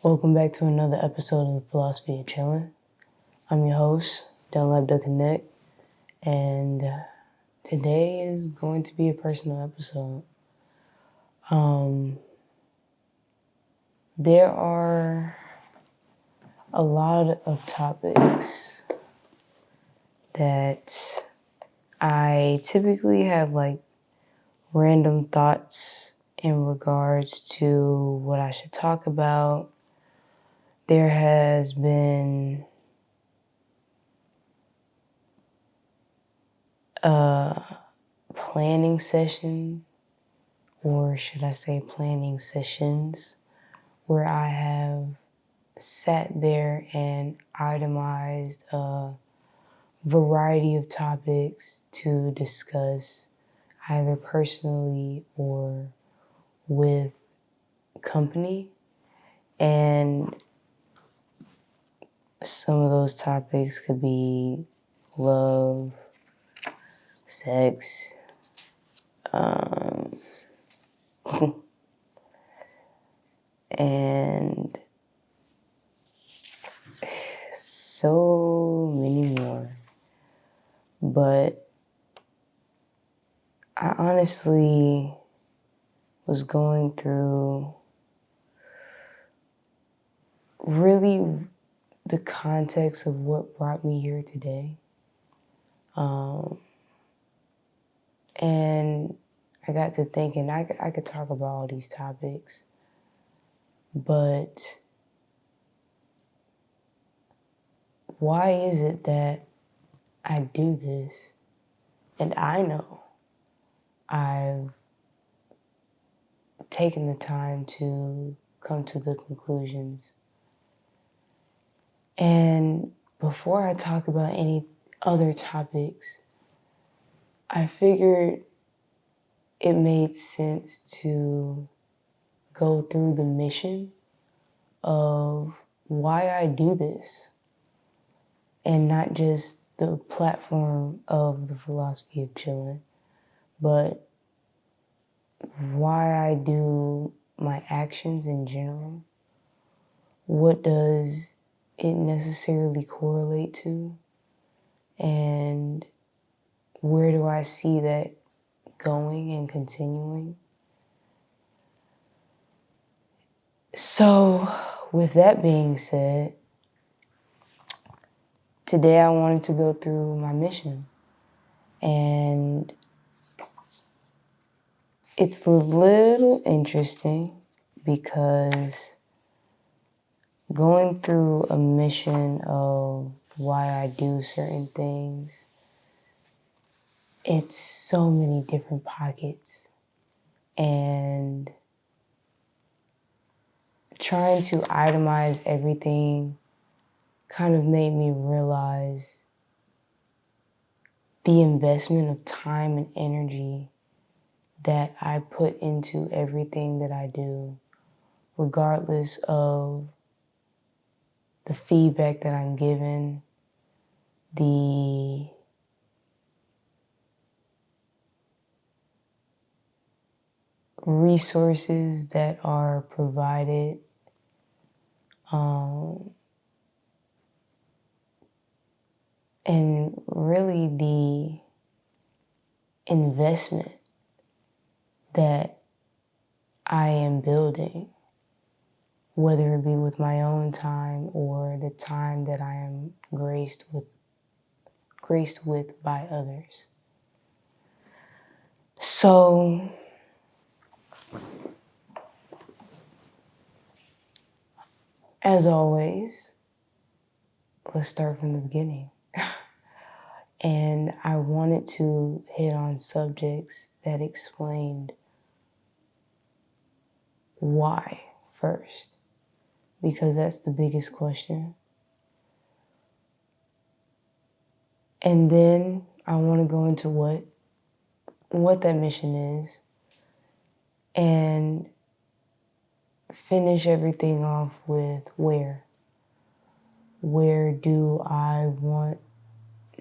Welcome back to another episode of the Philosophy of Chillin. I'm your host, Dunlap Connect, and today is going to be a personal episode. There are a lot of topics that I typically have random thoughts in regards to what I should talk about. There has been a planning session, or should I say planning sessions, where I have sat there and itemized a variety of topics to discuss either personally or with company. And some of those topics could be love, sex, and so many more. But I honestly was going through really the context of what brought me here today. And I got to thinking I could talk about all these topics, but why is it that I do this? And I know I've taken the time to come to the conclusions. And before I talk about any other topics, I figured it made sense to go through the mission of why I do this, and not just the platform of the Philosophy of Chillin, but why I do my actions in general. What does it necessarily correlate to? And where do I see that going and continuing? So, with that being said, today I wanted to go through my mission. And it's a little interesting because going through a mission of why I do certain things, it's so many different pockets. And trying to itemize everything kind of made me realize the investment of time and energy that I put into everything that I do, regardless of the feedback that I'm given, the resources that are provided, and really the investment that I am building, whether it be with my own time or the time that I am graced with by others. So, as always, let's start from the beginning. And I wanted to hit on subjects that explained why first, because that's the biggest question. And then I want to go into what that mission is, and finish everything off with where. Where do I want,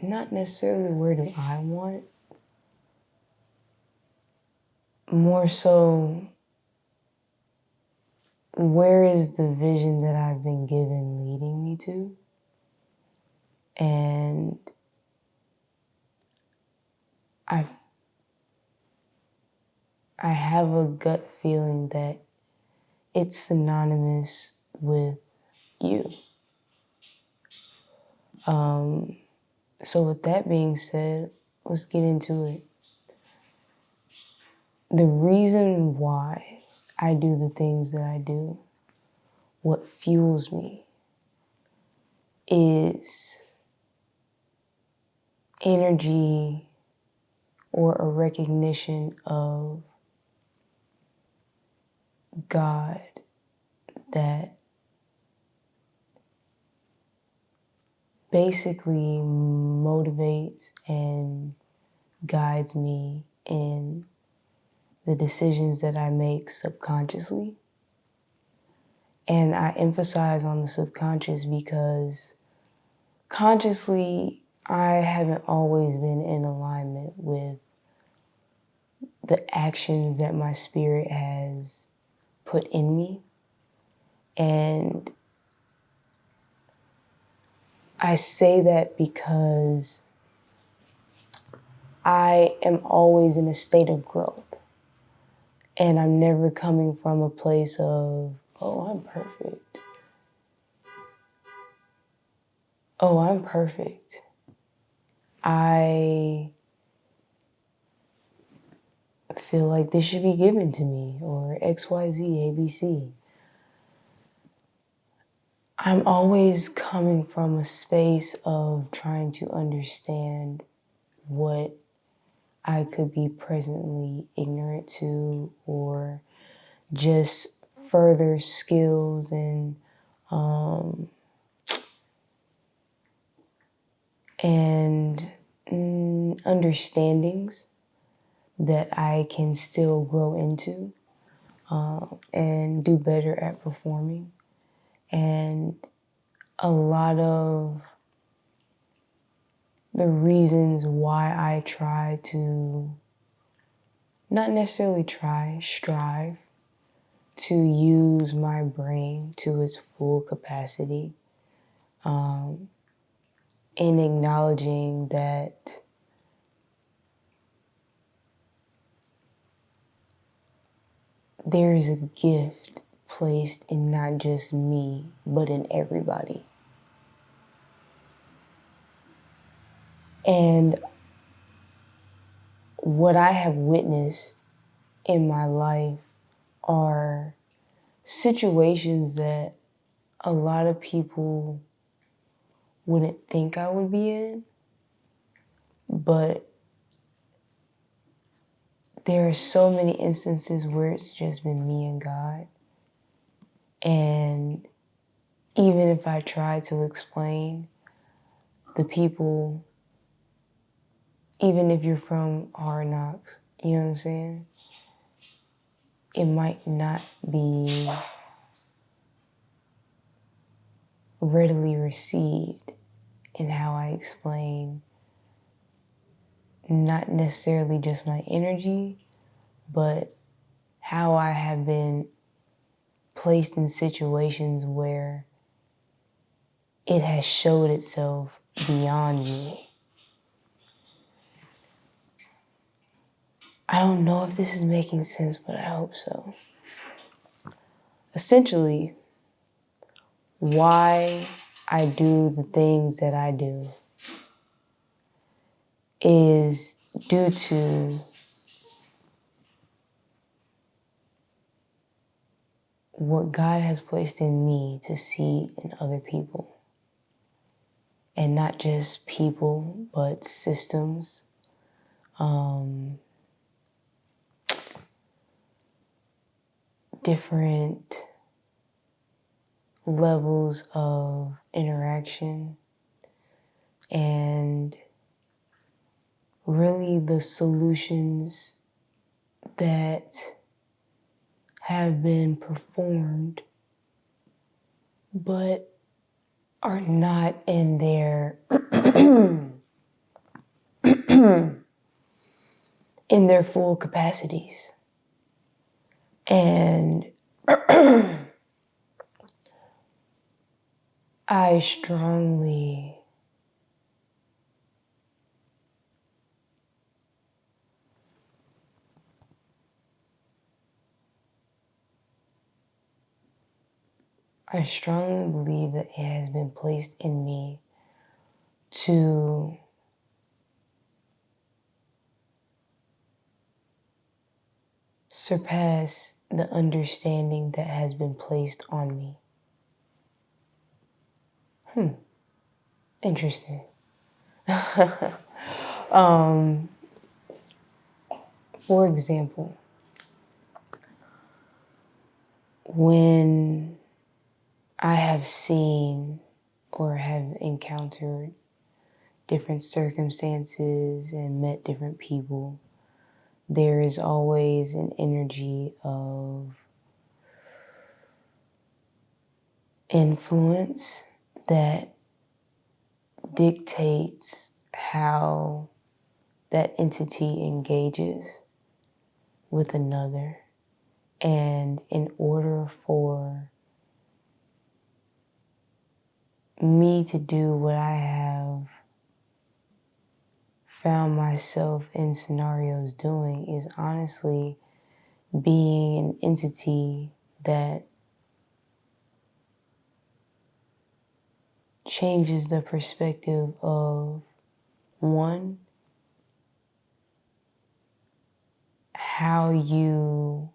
not necessarily where do I want, more so where is the vision that I've been given leading me to? And I have a gut feeling that it's synonymous with you. So with that being said, let's get into it. The reason why I do the things that I do, what fuels me, is energy or a recognition of God that basically motivates and guides me in the decisions that I make subconsciously. And I emphasize on the subconscious because consciously, I haven't always been in alignment with the actions that my spirit has put in me. And I say that because I am always in a state of growth. And I'm never coming from a place of, oh, I'm perfect. Oh, I'm perfect. I feel like this should be given to me, or XYZ, ABC. I'm always coming from a space of trying to understand what I could be presently ignorant to, or just further skills and understandings that I can still grow into and do better at performing. And a lot of the reasons why I try to, not necessarily try, strive to use my brain to its full capacity, in acknowledging that there is a gift placed in not just me, but in everybody. And what I have witnessed in my life are situations that a lot of people wouldn't think I would be in, but there are so many instances where it's just been me and God. And even if I try to explain, the people, even if you're from Hard Knocks, you know what I'm saying? It might not be readily received in how I explain not necessarily just my energy, but how I have been placed in situations where it has showed itself beyond me. I don't know if this is making sense, but I hope so. Essentially, why I do the things that I do is due to what God has placed in me to see in other people. And not just people, but systems, different levels of interaction, and really the solutions that have been performed but are not in their in their full capacities. And I strongly believe that it has been placed in me to surpass the understanding that has been placed on me. Interesting. For example, when I have seen or have encountered different circumstances and met different people, there is always an energy of influence that dictates how that entity engages with another. And in order for me to do what I have found myself in scenarios doing is honestly being an entity that changes the perspective of one, how you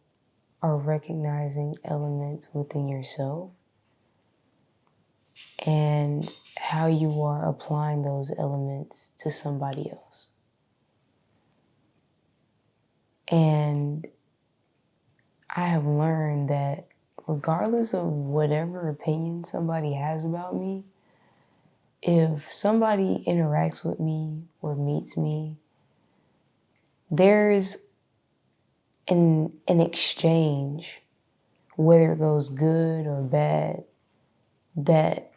are recognizing elements within yourself and how you are applying those elements to somebody else. And I have learned that regardless of whatever opinion somebody has about me, if somebody interacts with me or meets me, there's an exchange, whether it goes good or bad, that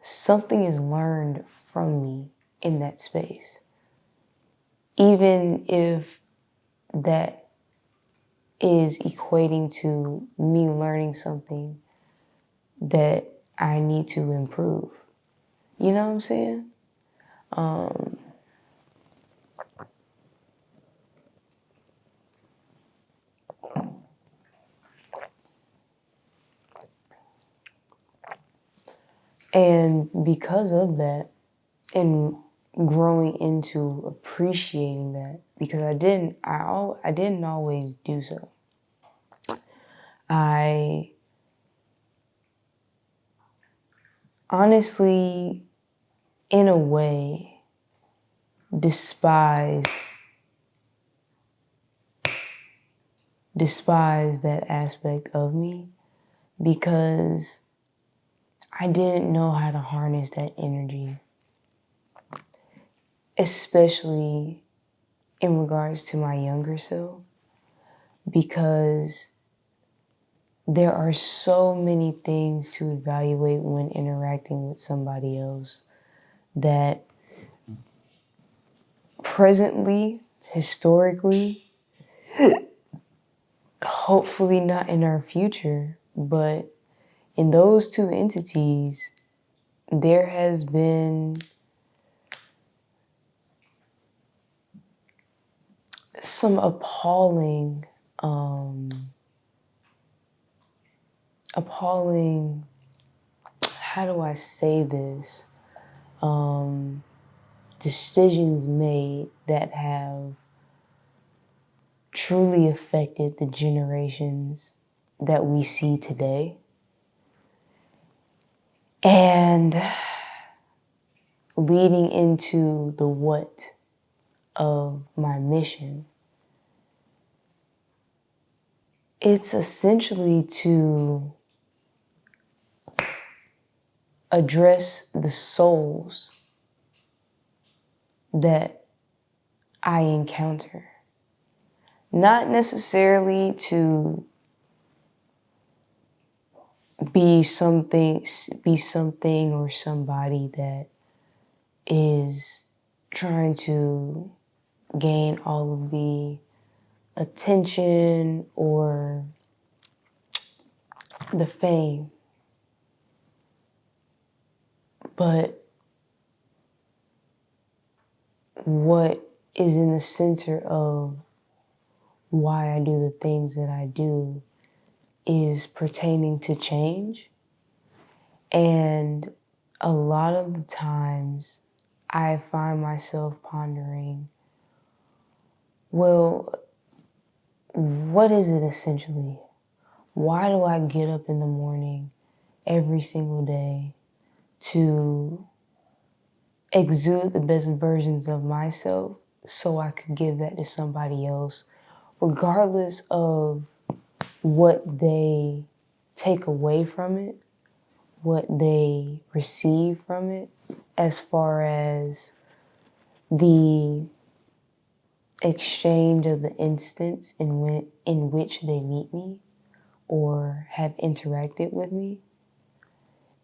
something is learned from me in that space. Even if that is equating to me learning something that I need to improve. You know what I'm saying? And because of that, and growing into appreciating that, because I didn't always do so. I honestly, in a way, despise that aspect of me because I didn't know how to harness that energy, especially in regards to my younger self, because there are so many things to evaluate when interacting with somebody else that presently, historically, hopefully not in our future, but in those two entities, there has been some appalling, how do I say this? Decisions made that have truly affected the generations that we see today. And leading into the what of my mission, it's essentially to address the souls that I encounter. Not necessarily to be something or somebody that is trying to gain all of the attention or the fame. But what is in the center of why I do the things that I do is pertaining to change. And a lot of the times I find myself pondering, well, what is it essentially? Why do I get up in the morning every single day to exude the best versions of myself so I could give that to somebody else, regardless of what they take away from it, what they receive from it, as far as the exchange of the instance in which they meet me or have interacted with me.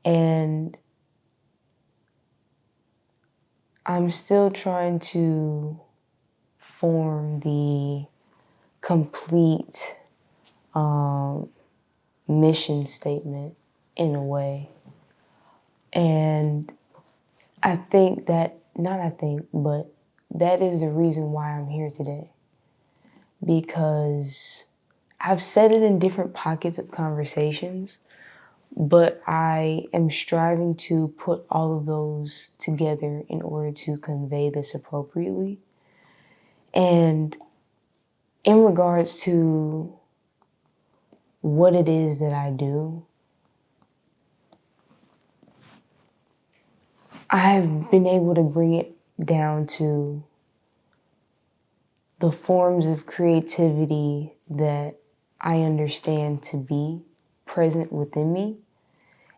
And I'm still trying to form the complete mission statement in a way. And I think that, not I think, but that is the reason why I'm here today. Because I've said it in different pockets of conversations, but I am striving to put all of those together in order to convey this appropriately. And in regards to what it is that I do, I've been able to bring it down to the forms of creativity that I understand to be present within me.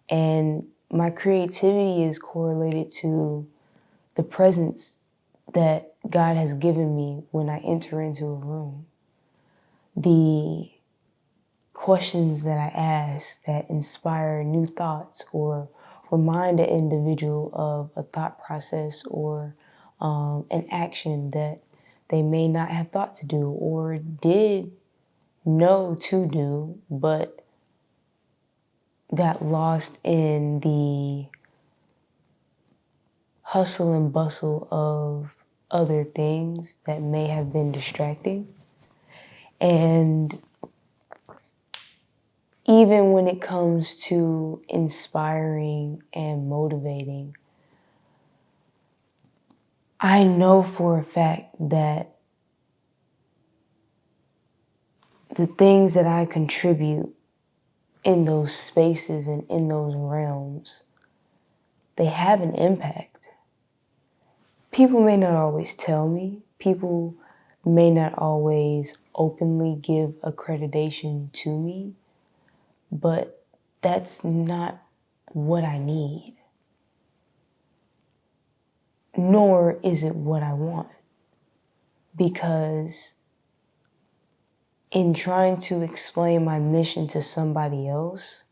And my creativity is correlated to the presence that God has given me when I enter into a room. The questions that I ask that inspire new thoughts or remind an individual of a thought process or an action that they may not have thought to do or did know to do, but got lost in the hustle and bustle of other things that may have been distracting. And even when it comes to inspiring and motivating, I know for a fact that the things that I contribute in those spaces and in those realms, they have an impact. People may not always tell me. People may not always openly give accreditation to me, but that's not what I need. Nor is it what I want. Because in trying to explain my mission to somebody else,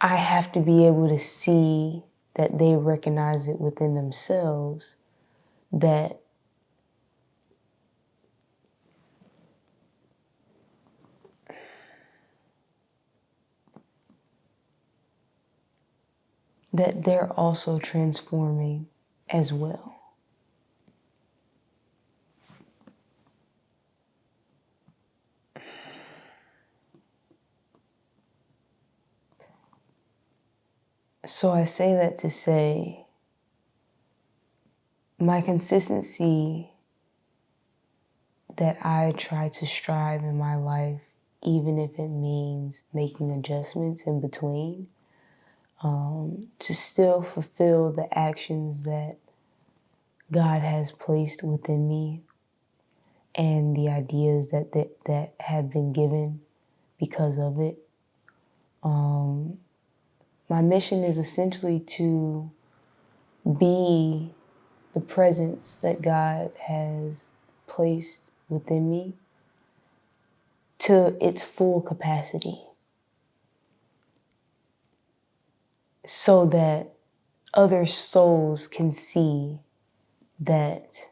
I have to be able to see that they recognize it within themselves, that they're also transforming as well. So I say that to say my consistency that I try to strive in my life, even if it means making adjustments in between, to still fulfill the actions that God has placed within me and the ideas that have been given because of it. My mission is essentially to be the presence that God has placed within me to its full capacity, so that other souls can see that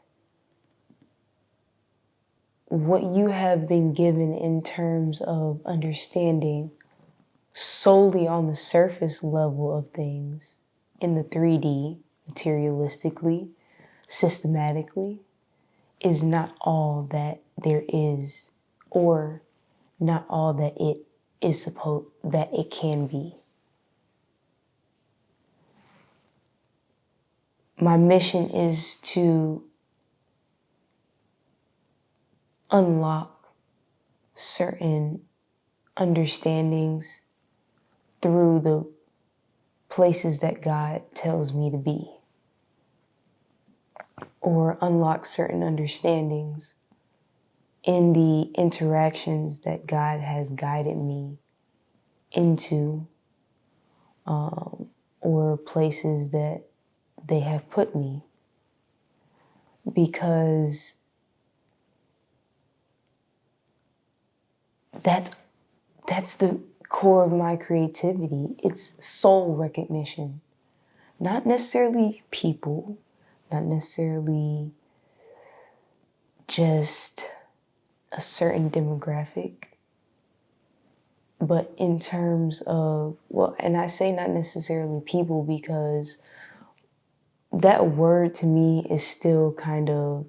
what you have been given in terms of understanding solely on the surface level of things in the 3D, materialistically, systematically, is not all that there is, or not all that it can be. My mission is to unlock certain understandings through the places that God tells me to be, or unlock certain understandings in the interactions that God has guided me into, or places that they have put me, because that's the core of my creativity. It's soul recognition, not necessarily people, not necessarily just a certain demographic, but in terms of, well, and I say not necessarily people because that word to me is still kind of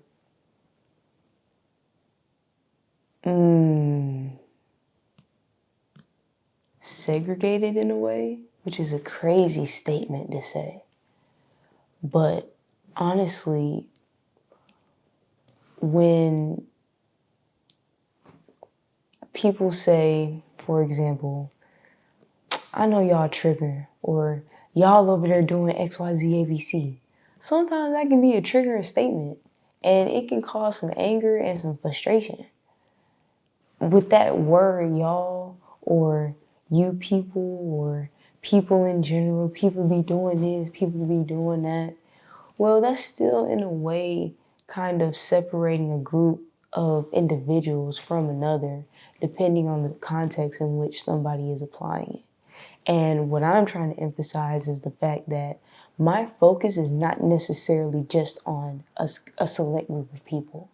segregated in a way, which is a crazy statement to say. But honestly, when people say, for example, I know y'all tripping, or y'all over there doing XYZ ABC, sometimes that can be a triggering statement, and it can cause some anger and some frustration. With that word, y'all, or you people, or people in general, people be doing this, people be doing that. Well, that's still in a way kind of separating a group of individuals from another, depending on the context in which somebody is applying it. And what I'm trying to emphasize is the fact that my focus is not necessarily just on a select group of people.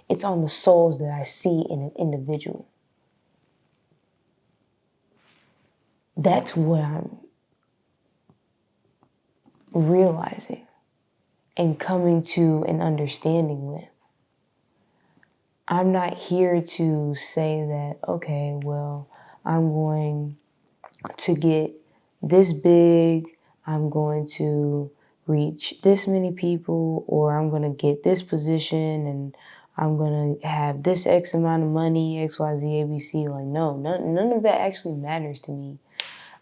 It's on the souls that I see in an individual. That's what I'm realizing and coming to an understanding with. I'm not here to say that, okay, well, I'm going to get this big, I'm going to reach this many people, or I'm going to get this position and I'm going to have this X amount of money, X, Y, Z, ABC. Like, no, none of that actually matters to me.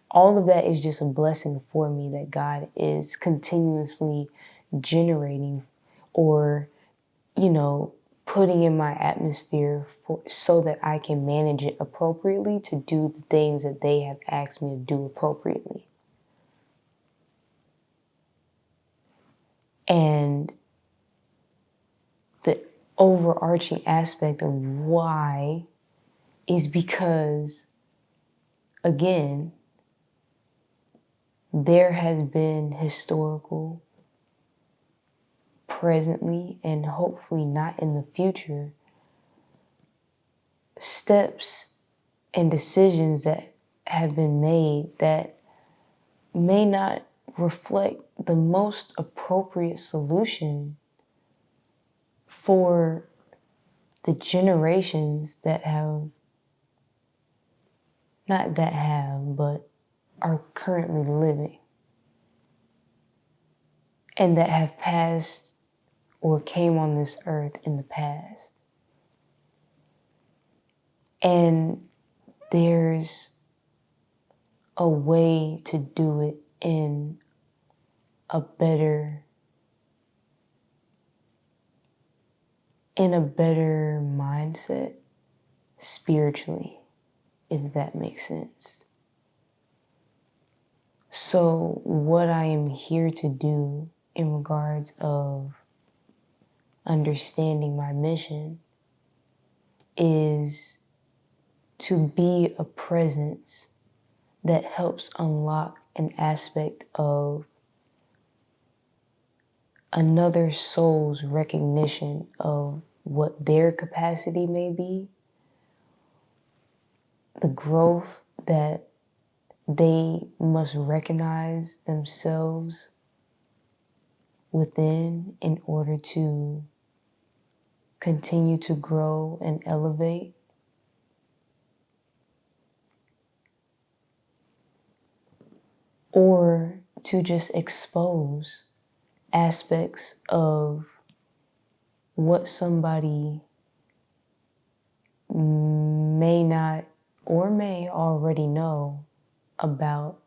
All of that is just a blessing for me that God is continuously generating, or, putting in my atmosphere so that I can manage it appropriately to do the things that they have asked me to do appropriately. And the overarching aspect of why is because, again, there has been historical, presently, and hopefully not in the future, steps and decisions that have been made that may not reflect the most appropriate solution for the generations that have, not that have, but are currently living and that have passed or came on this earth in the past. And there's a way to do it in a better mindset spiritually, if that makes sense. So what I am here to do in regards of understanding my mission is to be a presence that helps unlock an aspect of another soul's recognition of what their capacity may be, the growth that they must recognize themselves within in order to continue to grow and elevate. Or to just expose aspects of what somebody may not or may already know about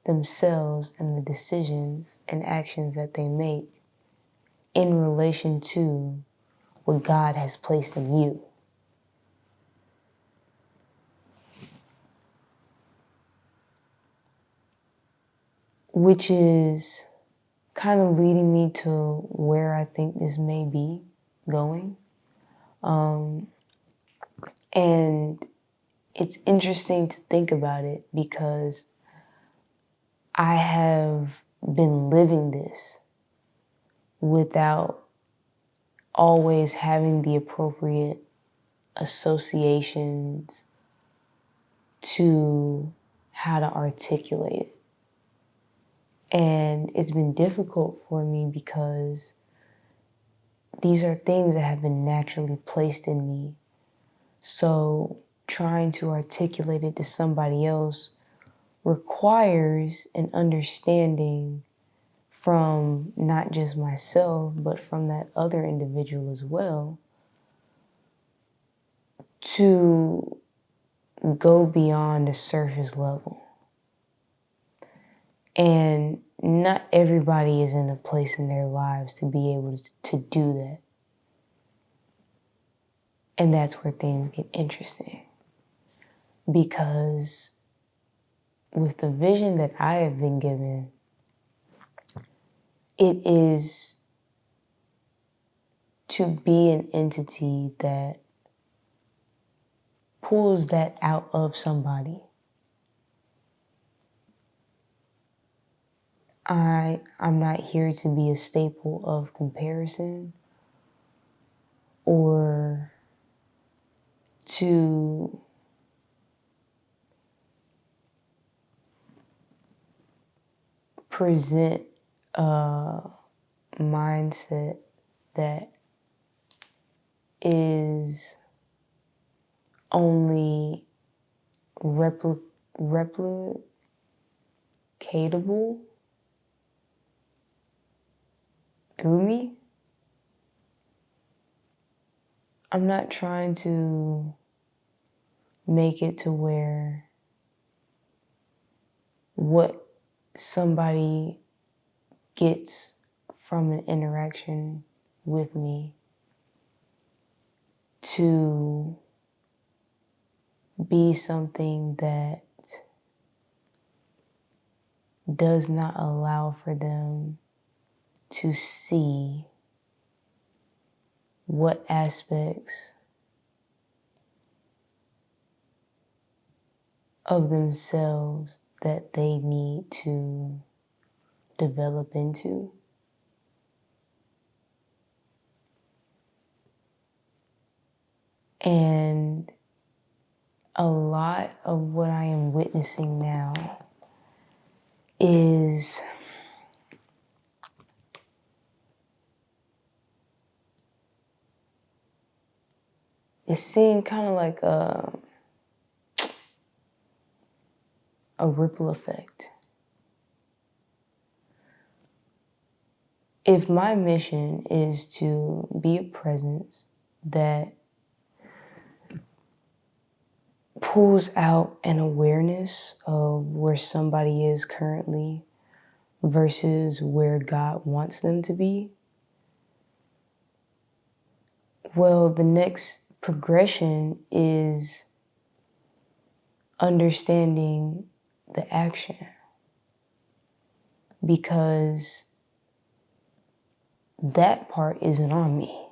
themselves and the decisions and actions that they make in relation to what God has placed in you. Which is kind of leading me to where I think this may be going. And it's interesting to think about it because I have been living this without always having the appropriate associations to how to articulate it. And it's been difficult for me because these are things that have been naturally placed in me. So trying to articulate it to somebody else requires an understanding from not just myself, but from that other individual as well, to go beyond the surface level. And not everybody is in a place in their lives to be able to do that. And that's where things get interesting. Because with the vision that I have been given, it is to be an entity that pulls that out of somebody. I'm not here to be a staple of comparison or to present a mindset that is only replicatable through me. I'm not trying to make it to where what somebody gets from an interaction with me to be something that does not allow for them to see what aspects of themselves that they need to develop into. And a lot of what I am witnessing now is seeing kind of like a ripple effect. If my mission is to be a presence that pulls out an awareness of where somebody is currently versus where God wants them to be, well, the next progression is understanding the action. Because that part isn't on me.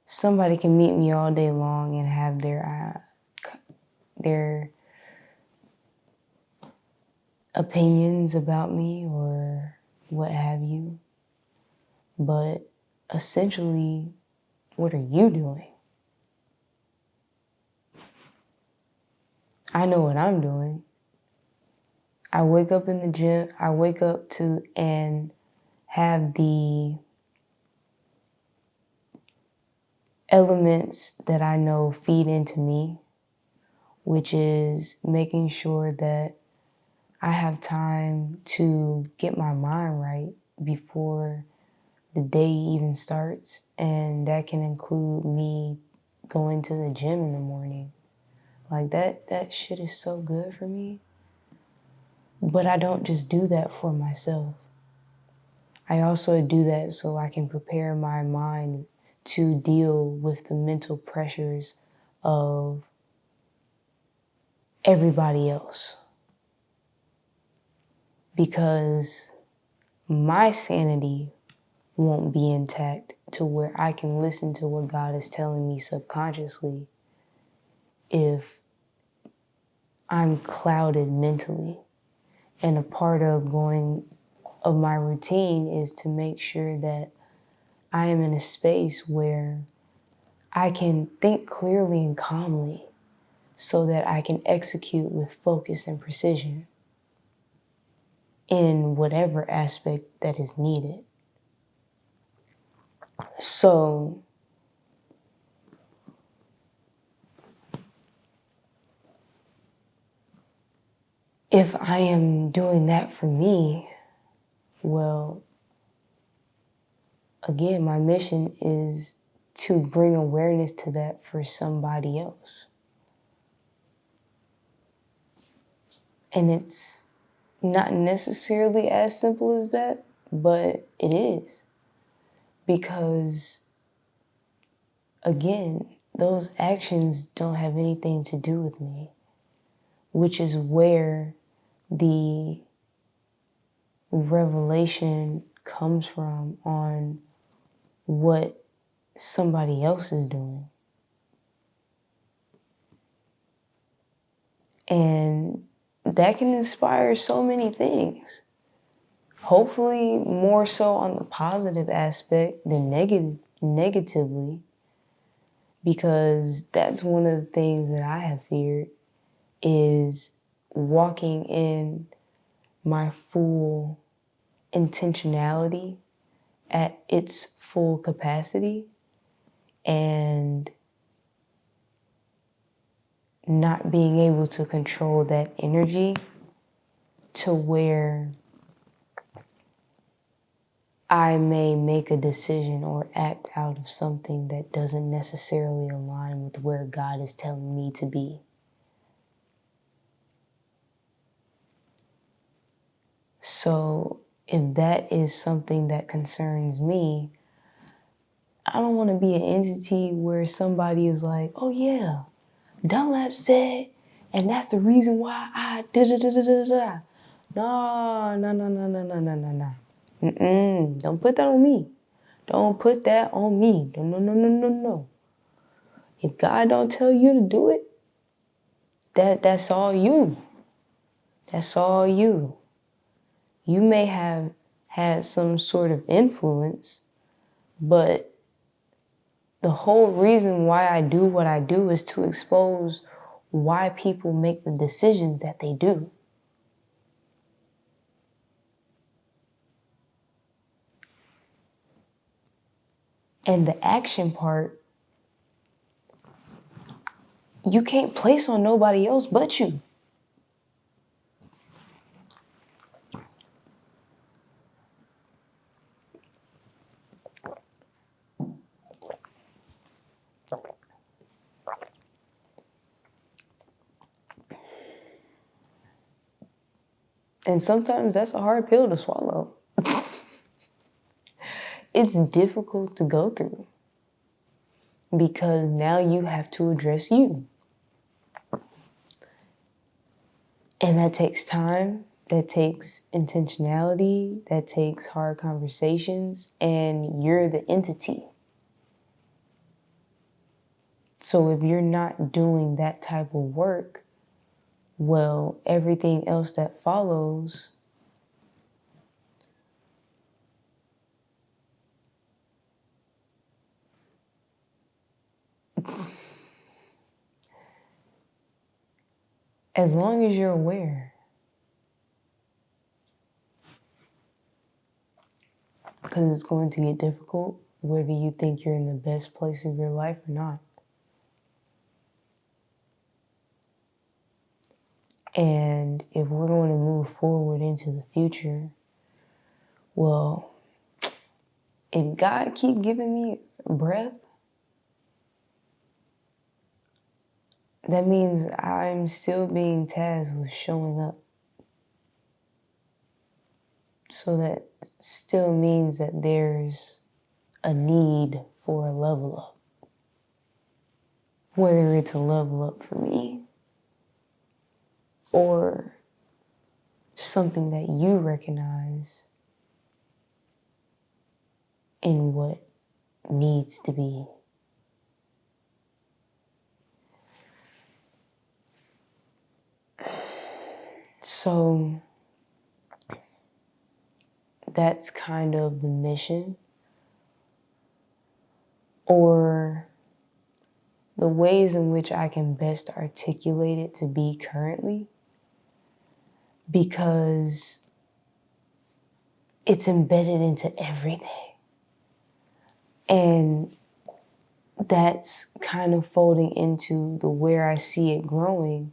Somebody can meet me all day long and have their opinions about me or what have you. But essentially, what are you doing? I know what I'm doing. I wake up in the gym, I wake up to and have the elements that I know feed into me, which is making sure that I have time to get my mind right before the day even starts. And that can include me going to the gym in the morning. Like that shit is so good for me. But I don't just do that for myself. I also do that so I can prepare my mind to deal with the mental pressures of everybody else. Because my sanity won't be intact to where I can listen to what God is telling me subconsciously if I'm clouded mentally. And a part of my routine is to make sure that I am in a space where I can think clearly and calmly so that I can execute with focus and precision in whatever aspect that is needed. So if I am doing that for me, well, again, my mission is to bring awareness to that for somebody else. And it's not necessarily as simple as that, but it is. Because, again, those actions don't have anything to do with me, which is where the revelation comes from on what somebody else is doing. And that can inspire so many things. Hopefully more so on the positive aspect than negatively, because that's one of the things that I have feared is walking in my full intentionality at its full capacity and not being able to control that energy to where I may make a decision or act out of something that doesn't necessarily align with where God is telling me to be. So if that is something that concerns me, I don't want to be an entity where somebody is like, oh yeah, Dunlap said, and that's the reason why I da-da-da-da-da-da. No, no, no, no, no, no, no, no, no. Don't put that on me. Don't put that on me. No, no, no, no, no, no. If God don't tell you to do it, that's all you. That's all you. You may have had some sort of influence, but the whole reason why I do what I do is to expose why people make the decisions that they do. And the action part, you can't place on nobody else but you. And sometimes that's a hard pill to swallow. It's difficult to go through because now you have to address you. And that takes time, that takes intentionality, that takes hard conversations, and you're the entity. So if you're not doing that type of work, well, everything else that follows as long as you're aware. Because it's going to get difficult whether you think you're in the best place of your life or not. And if we're going to move forward into the future, well, if God keep giving me breath, that means I'm still being tasked with showing up. So that still means that there's a need for a level up. Whether it's a level up for me or something that you recognize in what needs to be. So that's kind of the mission, or the ways in which I can best articulate it to be currently, because it's embedded into everything. And that's kind of folding into the where I see it growing,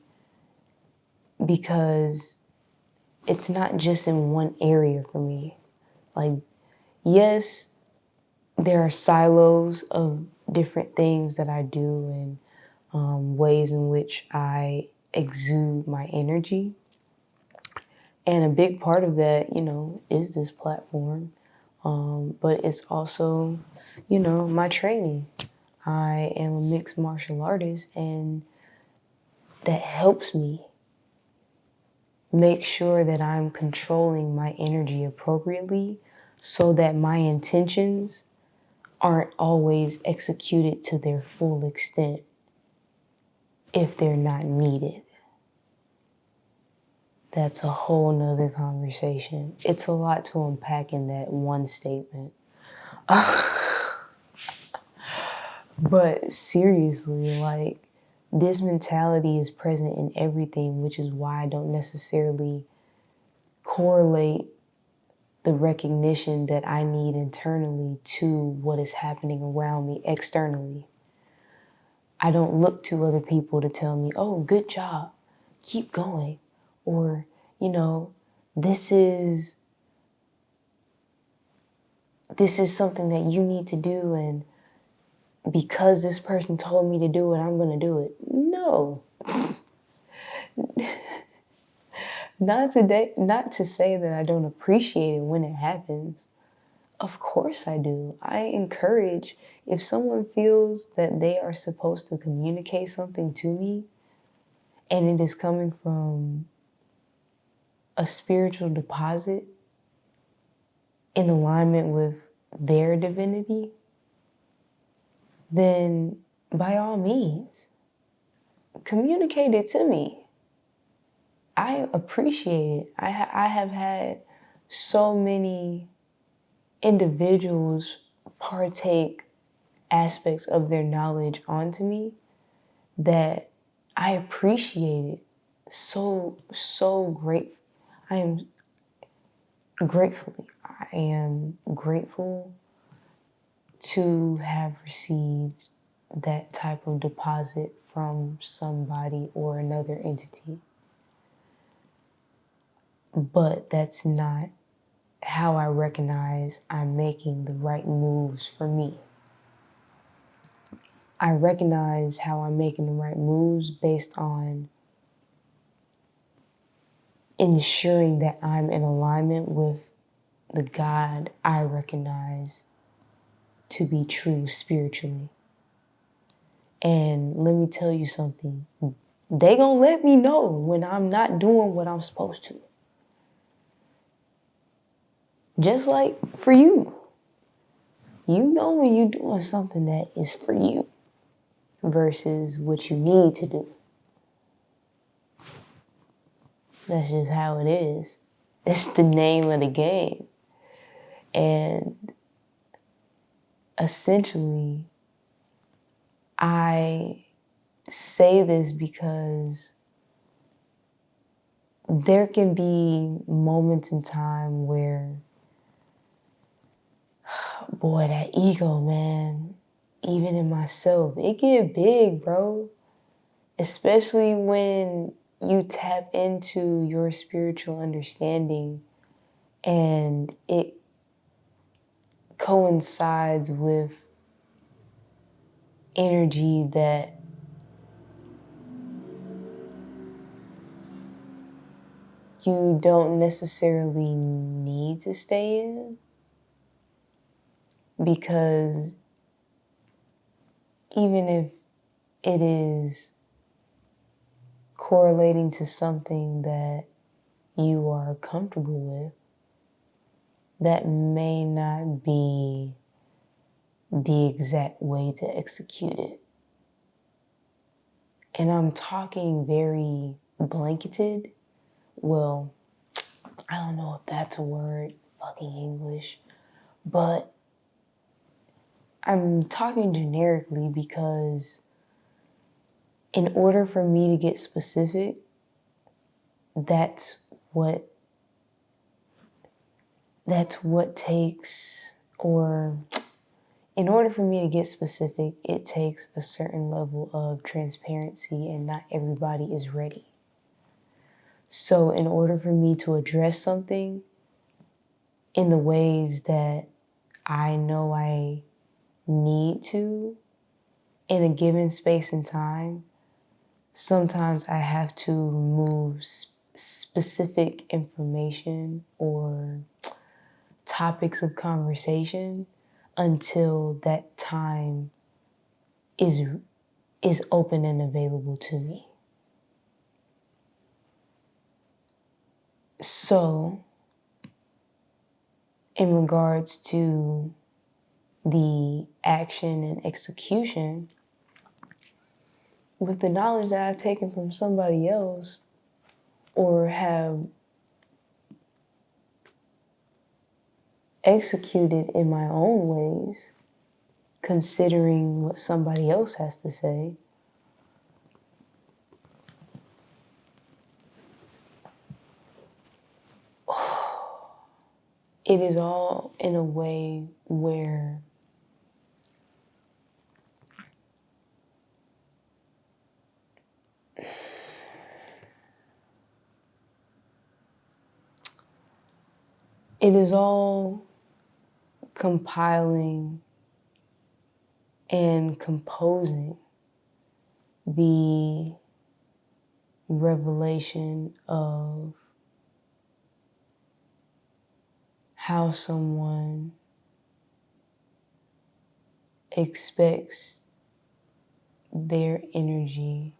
because it's not just in one area for me. Like, yes, there are silos of different things that I do and ways in which I exude my energy. And a big part of that, is this platform. But it's also, my training. I am a mixed martial artist, and that helps me make sure that I'm controlling my energy appropriately so that my intentions aren't always executed to their full extent if they're not needed. That's a whole nother conversation. It's a lot to unpack in that one statement. But seriously, like, this mentality is present in everything, which is why I don't necessarily correlate the recognition that I need internally to what is happening around me externally. I don't look to other people to tell me, oh, good job, keep going. Or, this is something that you need to do, and because this person told me to do it, I'm going to do it. No. Not to say that I don't appreciate it when it happens. Of course I do. I encourage, if someone feels that they are supposed to communicate something to me and it is coming from a spiritual deposit in alignment with their divinity, then by all means, communicate it to me. I appreciate it. I have had so many individuals partake aspects of their knowledge onto me that I appreciate it so great. I am grateful to have received that type of deposit from somebody or another entity. But that's not how I recognize I'm making the right moves for me. I recognize how I'm making the right moves based on ensuring that I'm in alignment with the God I recognize to be true spiritually. And let me tell you something. They gonna let me know when I'm not doing what I'm supposed to. Just like for you. You know when you're doing something that is for you versus what you need to do. That's just how it is. It's the name of the game. And essentially, I say this because there can be moments in time where, boy, that ego, man, even in myself, it get big, bro. Especially when you tap into your spiritual understanding and it coincides with energy that you don't necessarily need to stay in, because even if it is correlating to something that you are comfortable with, that may not be the exact way to execute it. And I'm talking very blanketed. Well, I don't know if that's a word, fucking English, but I'm talking generically because in order for me to get specific, that's what takes, or in order for me to get specific, it takes a certain level of transparency, and not everybody is ready. So in order for me to address something in the ways that I know I need to in a given space and time, sometimes I have to remove specific information or topics of conversation until that time is open and available to me. So, in regards to the action and execution, with the knowledge that I've taken from somebody else or have executed in my own ways, considering what somebody else has to say, it is all in a way where it is all compiling and composing the revelation of how someone expects their energy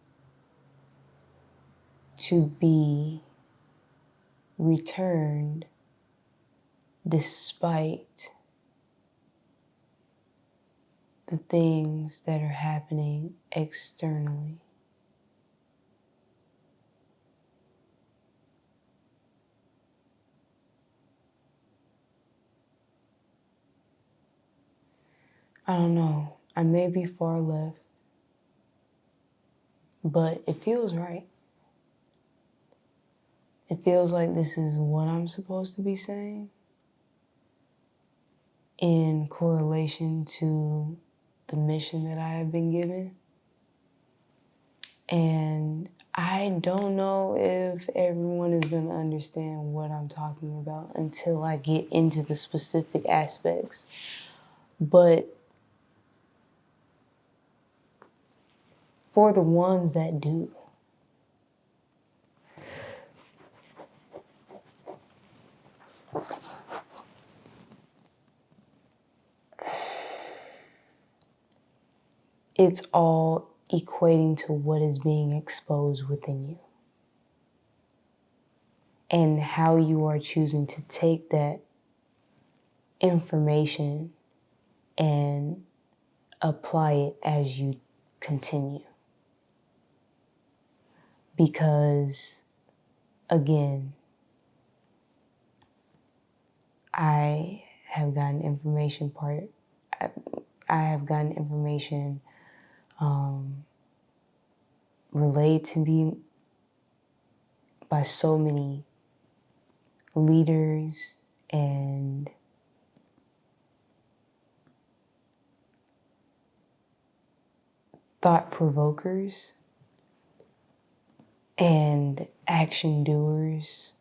to be returned despite the things that are happening externally. I don't know, I may be far left, but it feels right. It feels like this is what I'm supposed to be saying in correlation to the mission that I have been given. And I don't know if everyone is going to understand what I'm talking about until I get into the specific aspects. But for the ones that do, it's all equating to what is being exposed within you and how you are choosing to take that information and apply it as you continue. Because, again, I have gotten information relayed to me by so many leaders and thought provokers and action doers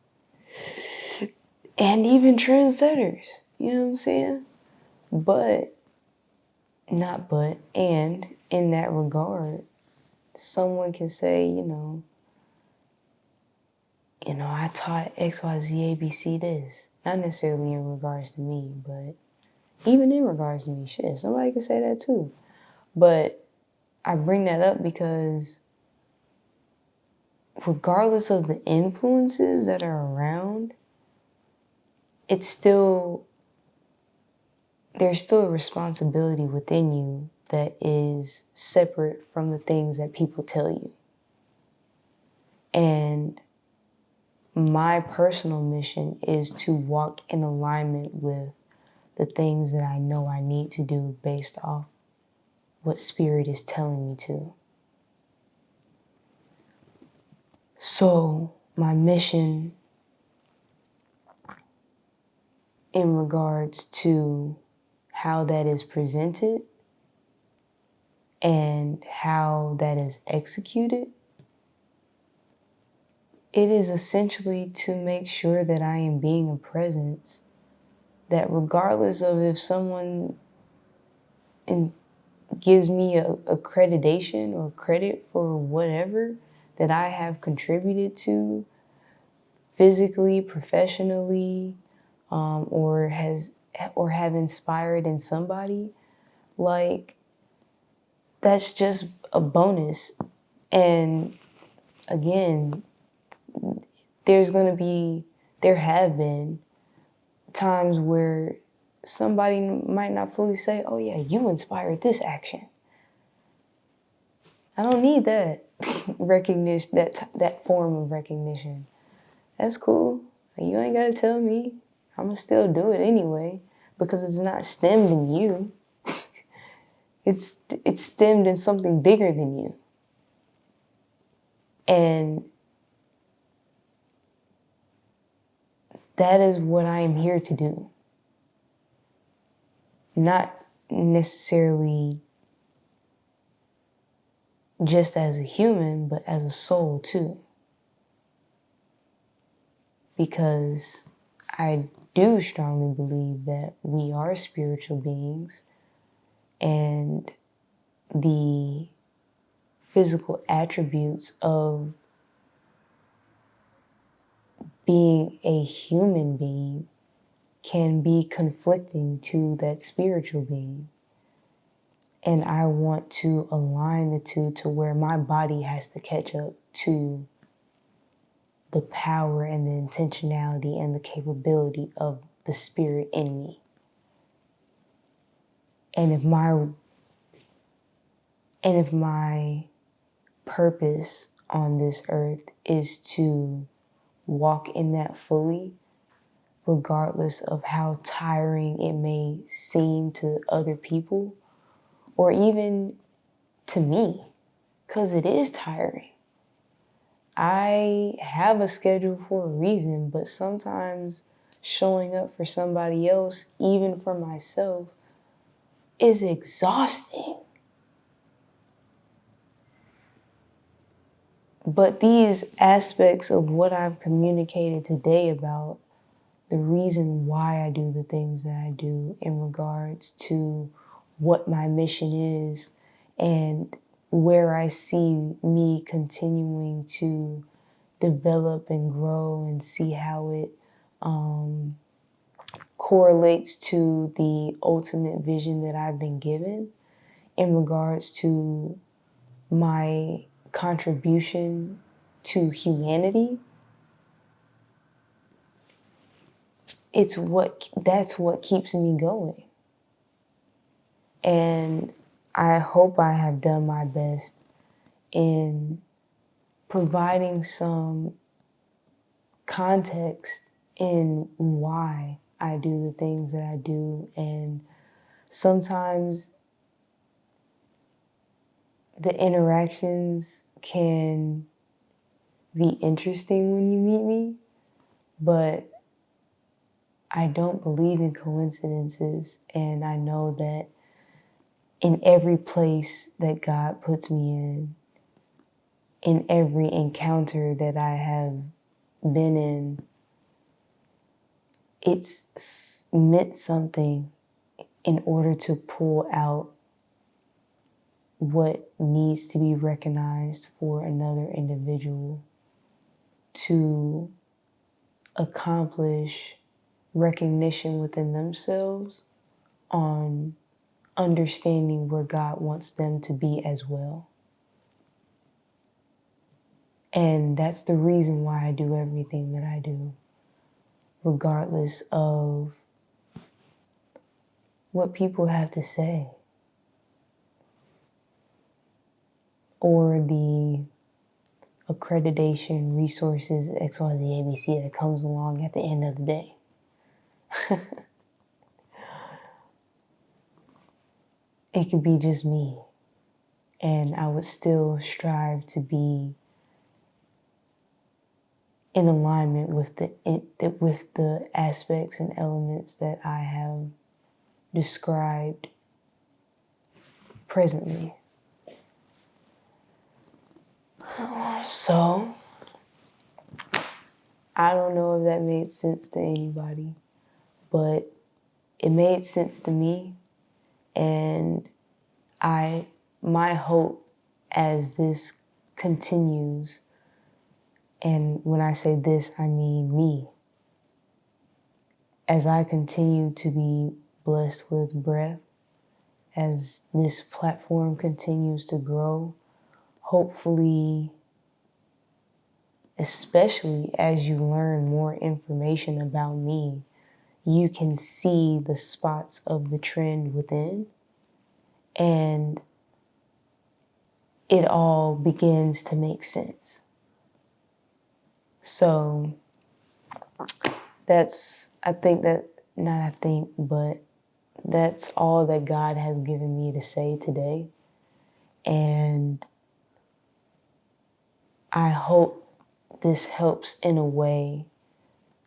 and even trendsetters. You know what I'm saying? And in that regard, someone can say, I taught XYZ ABC this. Not necessarily in regards to me, but even in regards to me, shit, somebody could say that too. But I bring that up because regardless of the influences that are around, there's still a responsibility within you that is separate from the things that people tell you. And my personal mission is to walk in alignment with the things that I know I need to do based off what Spirit is telling me to. So my mission in regards to how that is presented and how that is executed, it is essentially to make sure that I am being a presence that regardless of if someone gives me a accreditation or credit for whatever that I have contributed to physically, professionally, or have inspired in somebody, like that's just a bonus. And again, there have been times where somebody might not fully say, oh yeah, you inspired this action. I don't need that recognition, that form of recognition. That's cool. You ain't gotta tell me. I'ma still do it anyway because it's not stemmed in you. It's stemmed in something bigger than you. And that is what I am here to do. Not necessarily just as a human, but as a soul too. Because I do strongly believe that we are spiritual beings and the physical attributes of being a human being can be conflicting to that spiritual being. And I want to align the two to where my body has to catch up to the power and the intentionality and the capability of the spirit in me. And if my purpose on this earth is to walk in that fully, regardless of how tiring it may seem to other people, or even to me, because it is tiring. I have a schedule for a reason, but sometimes showing up for somebody else, even for myself, is exhausting. But these aspects of what I've communicated today about the reason why I do the things that I do in regards to what my mission is and where I see me continuing to develop and grow and see how it correlates to the ultimate vision that I've been given in regards to my contribution to humanity. That's what keeps me going. And I hope I have done my best in providing some context in why I do the things that I do. And sometimes the interactions can be interesting when you meet me, but I don't believe in coincidences, and I know that in every place that God puts me in every encounter that I have been it's meant something in order to pull out what needs to be recognized for another individual to accomplish recognition within themselves on understanding where God wants them to be as well. And that's the reason why I do everything that I do, regardless of what people have to say or the accreditation, resources, XYZ, ABC that comes along at the end of the day. It could be just me, and I would still strive to be in alignment with the aspects and elements that I have described presently. So, I don't know if that made sense to anybody, but it made sense to me, and my hope as this continues, and when I say this, I mean me, as I continue to be blessed with breath, as this platform continues to grow, hopefully, especially as you learn more information about me, you can see the spots of the trend within, and it all begins to make sense. So that's all that God has given me to say today. And I hope this helps in a way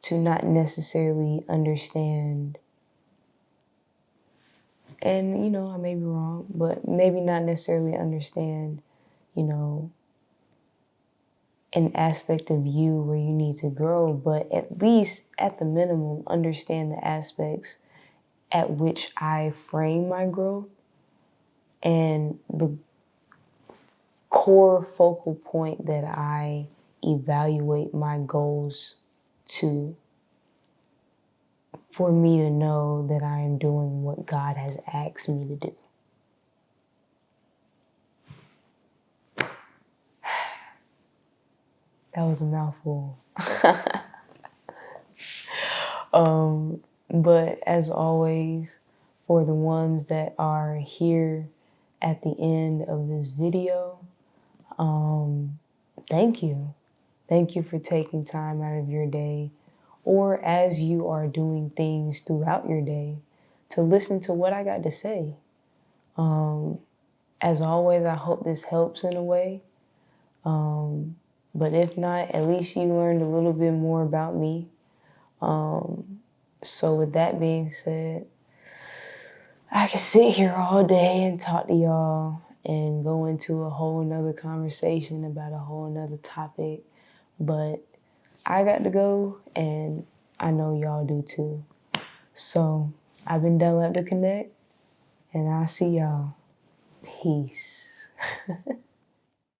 to not necessarily understand, and I may be wrong, but maybe not necessarily understand, an aspect of you where you need to grow, but at least at the minimum, understand the aspects at which I frame my growth and the core focal point that I evaluate my goals to, for me to know that I am doing what God has asked me to do. That was a mouthful. But as always, for the ones that are here at the end of this video, thank you. Thank you for taking time out of your day, or as you are doing things throughout your day, to listen to what I got to say. As always, I hope this helps in a way. But if not, at least you learned a little bit more about me. So with that being said, I could sit here all day and talk to y'all and go into a whole nother conversation about a whole nother topic, but I got to go, and I know y'all do too. So I've been Della to Connect, and I'll see y'all. Peace.